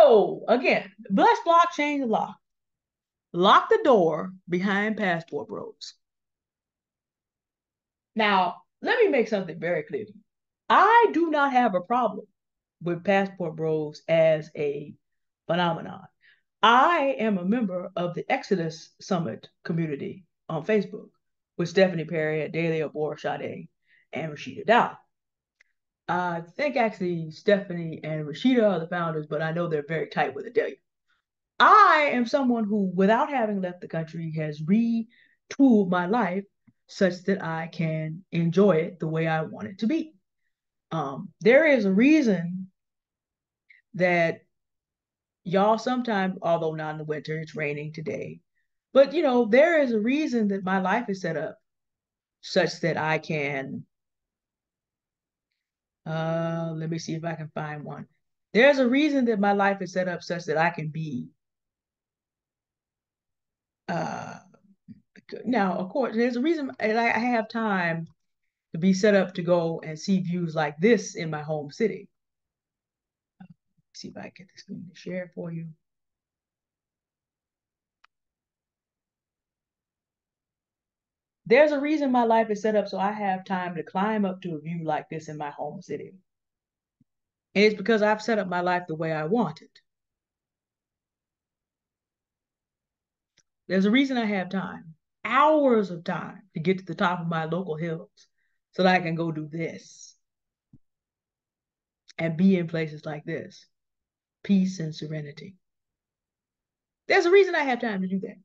So again, bless blockchain lock. Lock the door behind passport bros. Now, let me make something very clear to you. I do not have a problem with passport bros as a phenomenon. I am a member of the Exodus Summit community on Facebook with Stephanie Perry, Adalia Borshade, and Rashida Dow. I think actually Stephanie and Rashida are the founders, but I know they're very tight with Adalia. I am someone who, without having left the country, has retooled my life such that I can enjoy it the way I want it to be. There is a reason that y'all sometimes, although not in the winter, it's raining today, but there is a reason that my life is set up such that I can, let me see if I can find one. There's a reason that my life is set up such that I can be, uh, now, of course, there's a reason I have time to be set up to go and see views like this in my home city. Let's see if I can get the screen to share for you. There's a reason my life is set up so I have time to climb up to a view like this in my home city. And it's because I've set up my life the way I want it. There's a reason I have time, hours of time to get to the top of my local hills so that I can go do this and be in places like this, peace and serenity. There's a reason I have time to do that.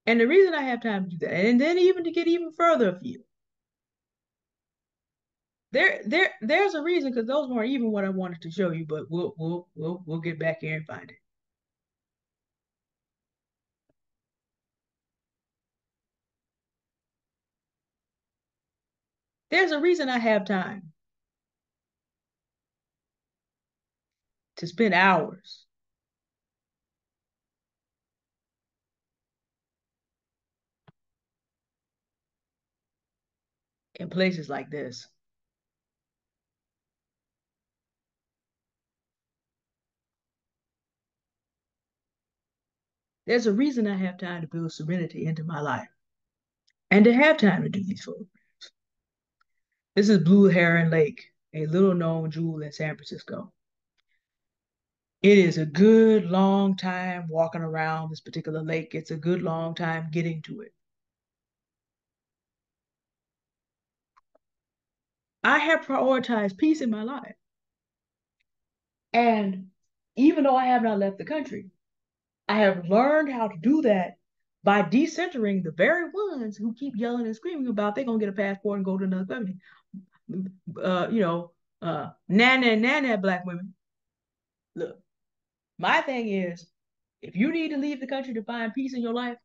And the reason I have time to do that, and then even to get even further afield, there's a reason because those weren't even what I wanted to show you, but we'll get back here and find it. There's a reason I have time to spend hours in places like this. There's a reason I have time to build serenity into my life and to have time to do these photographs. This is Blue Heron Lake, a little known jewel in San Francisco. It is a good long time walking around this particular lake. It's a good long time getting to it. I have prioritized peace in my life. And even though I have not left the country, I have learned how to do that by decentering the very ones who keep yelling and screaming about they're gonna get a passport and go to another country. You know, nana black women. Look, my thing is, if you need to leave the country to find peace in your life,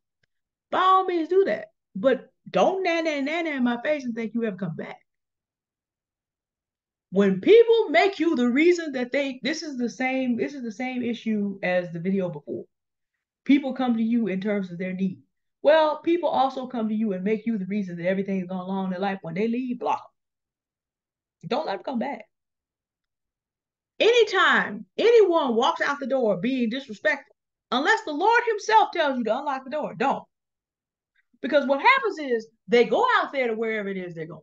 by all means do that. But don't nana in my face and think you ever come back. When people make you the reason that this is the same issue as the video before. People come to you in terms of their need. Well, people also come to you and make you the reason that everything is going along in their life. When they leave, block them. Don't let them come back. Anytime anyone walks out the door being disrespectful, unless the Lord Himself tells you to unlock the door, don't. Because what happens is they go out there to wherever it is they're going.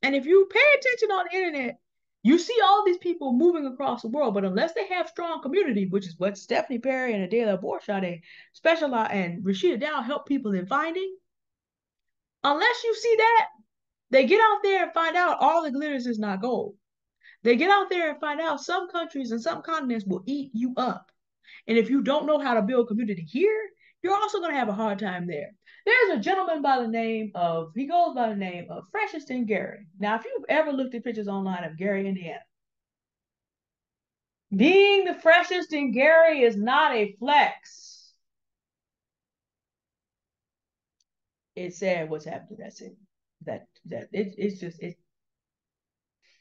And if you pay attention on the internet, you see all these people moving across the world, but unless they have strong community, which is what Stephanie Perry and Adela Borshade specialize and Rashida Dow help people in finding, unless you see that, they get out there and find out all the glitters is not gold. They get out there and find out some countries and some continents will eat you up. And if you don't know how to build community here, you're also going to have a hard time there. There's a gentleman by the name of, he goes by the name of Freshiston Gary. Now, if you've ever looked at pictures online of Gary, Indiana, being the freshest in Gary is not a flex. It's sad what's happened to that city.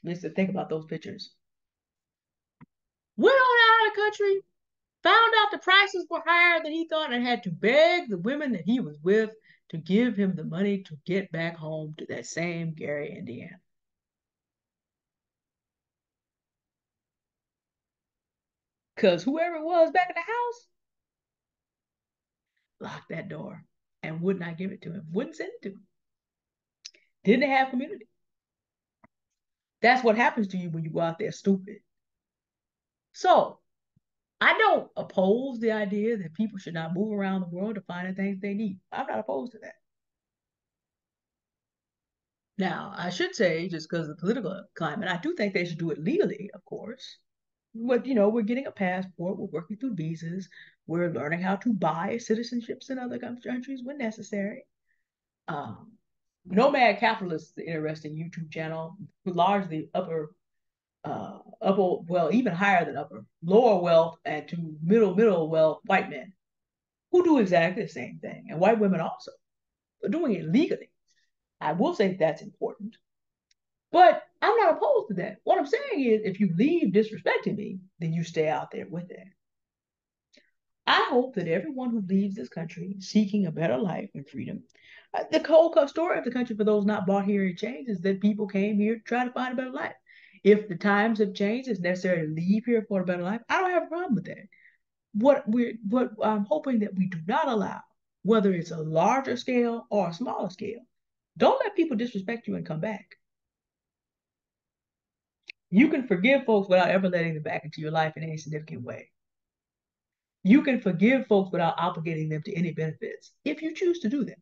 It's to think about those pictures. Went on out of the country, found out the prices were higher than he thought, and had to beg the women that he was with to give him the money to get back home to that same Gary, Indiana. Because whoever it was back in the house locked that door and would not give it to him, wouldn't send it to him. Didn't have community. That's what happens to you when you go out there stupid. So I don't oppose the idea that people should not move around the world to find the things they need. I'm not opposed to that. Now, I should say, just because of the political climate, I do think they should do it legally, of course. But, we're getting a passport, we're working through visas, we're learning how to buy citizenships in other countries when necessary. Um, Nomad Capitalist is an interesting YouTube channel, largely upper, even higher than upper, lower wealth and to middle wealth white men who do exactly the same thing, and white women also, but doing it legally. I will say that's important, but I'm not opposed to that. What I'm saying is, if you leave disrespecting me, then you stay out there with it. I hope that everyone who leaves this country seeking a better life and freedom, the whole story of the country for those not bought here and changed is that people came here to try to find a better life. If the times have changed, it's necessary to leave here for a better life. I don't have a problem with that. What I'm hoping that we do not allow, whether it's a larger scale or a smaller scale, don't let people disrespect you and come back. You can forgive folks without ever letting them back into your life in any significant way. You can forgive folks without obligating them to any benefits if you choose to do that.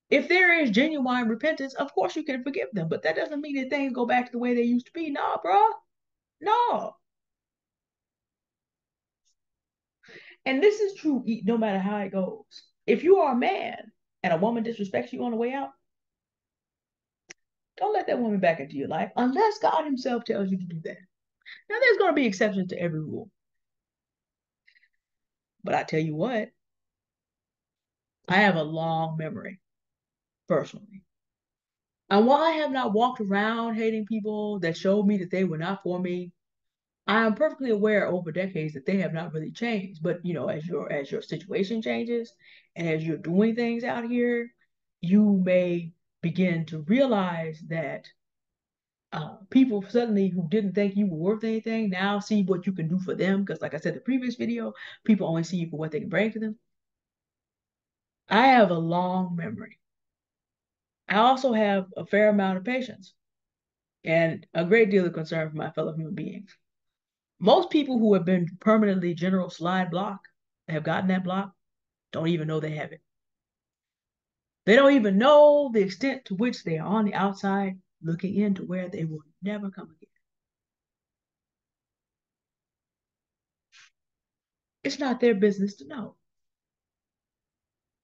If there is genuine repentance, of course you can forgive them, but that doesn't mean that things go back to the way they used to be. No, bro. No. And this is true no matter how it goes. If you are a man and a woman disrespects you on the way out, don't let that woman back into your life unless God Himself tells you to do that. Now, there's going to be exceptions to every rule. But I tell you what, I have a long memory, personally. And while I have not walked around hating people that showed me that they were not for me, I am perfectly aware over decades that they have not really changed. But as your situation changes and as you're doing things out here, you may begin to realize that people suddenly who didn't think you were worth anything now see what you can do for them. Because, like I said in the previous video, people only see you for what they can bring to them. I have a long memory. I also have a fair amount of patience and a great deal of concern for my fellow human beings. Most people who have been permanently general slide block, have gotten that block, don't even know they have it. They don't even know the extent to which they are on the outside looking into where they will never come again. It's not their business to know.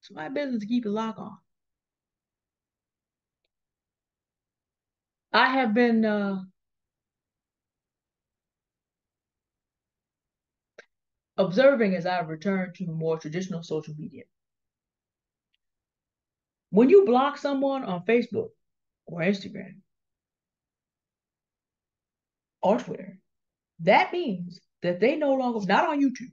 It's my business to keep a lock on. I have been observing as I've returned to more traditional social media. When you block someone on Facebook or Instagram or Twitter, that means that they no longer, not on YouTube,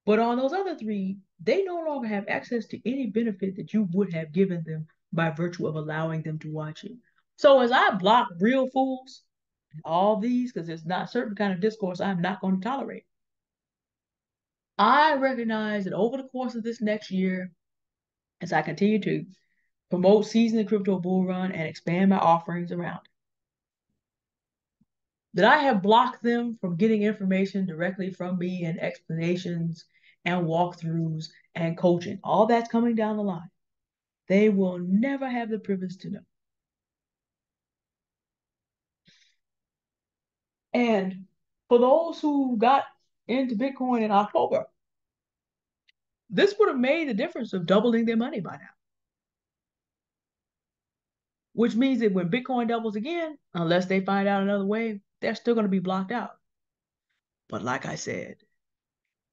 but on those other three, they no longer have access to any benefit that you would have given them by virtue of allowing them to watch you. So as I block real fools, all these, because there's not certain kind of discourse I'm not going to tolerate, I recognize that over the course of this next year, as I continue to promote Season the Crypto Bull Run and expand my offerings around, that I have blocked them from getting information directly from me and explanations and walkthroughs and coaching. All that's coming down the line. They will never have the privilege to know. And for those who got into Bitcoin in October, this would have made the difference of doubling their money by now. Which means that when Bitcoin doubles again, unless they find out another way, they're still going to be blocked out. But like I said,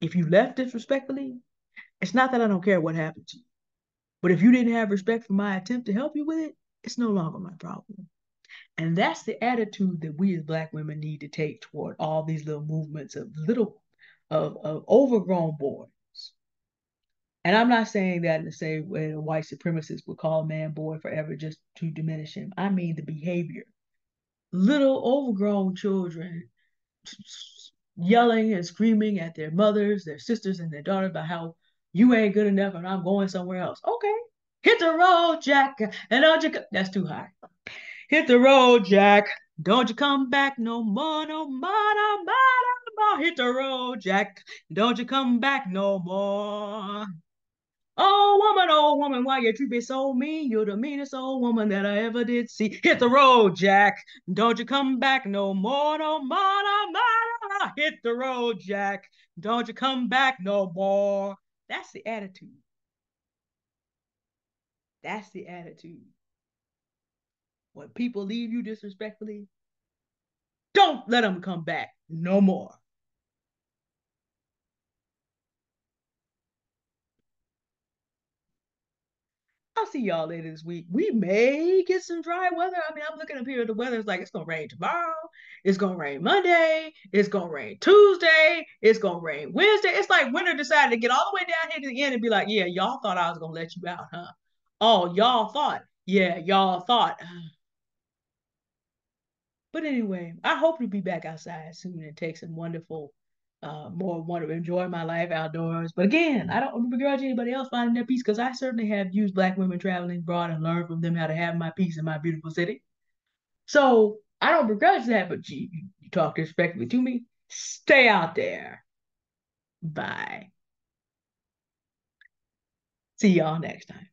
if you left disrespectfully, it's not that I don't care what happened to you. But if you didn't have respect for my attempt to help you with it, it's no longer my problem. And that's the attitude that we as Black women need to take toward all these little movements of overgrown boys. And I'm not saying that in the same way a white supremacist would call a man boy forever just to diminish him. I mean the behavior. Little overgrown children yelling and screaming at their mothers, their sisters, and their daughters about how you ain't good enough and I'm going somewhere else. Okay. Hit the road, Jack, and don't you? That's too high. Hit the road, Jack. Don't you come back no more, no more, no more, no more. Hit the road, Jack. Don't you come back no more. Oh woman, why you treat me so mean? You're the meanest old woman that I ever did see. Hit the road, Jack. Don't you come back no more, no more, no more. No more. Hit the road, Jack. Don't you come back no more. That's the attitude. That's the attitude. When people leave you disrespectfully, don't let them come back no more. I'll see y'all later this week. We may get some dry weather. I mean, I'm looking up here at the weather. It's like it's gonna rain tomorrow. It's gonna rain Monday. It's gonna rain Tuesday. It's gonna rain Wednesday. It's like winter decided to get all the way down here to the end and be like, yeah, y'all thought I was gonna let you out, huh? Oh, y'all thought. Yeah, y'all thought. But anyway, I hope to be back outside soon and take some wonderful, more wonderful, enjoy my life outdoors. But again, I don't begrudge anybody else finding their peace because I certainly have used Black women traveling abroad and learned from them how to have my peace in my beautiful city. So I don't begrudge that, but you talk disrespectfully to me, stay out there. Bye. See y'all next time.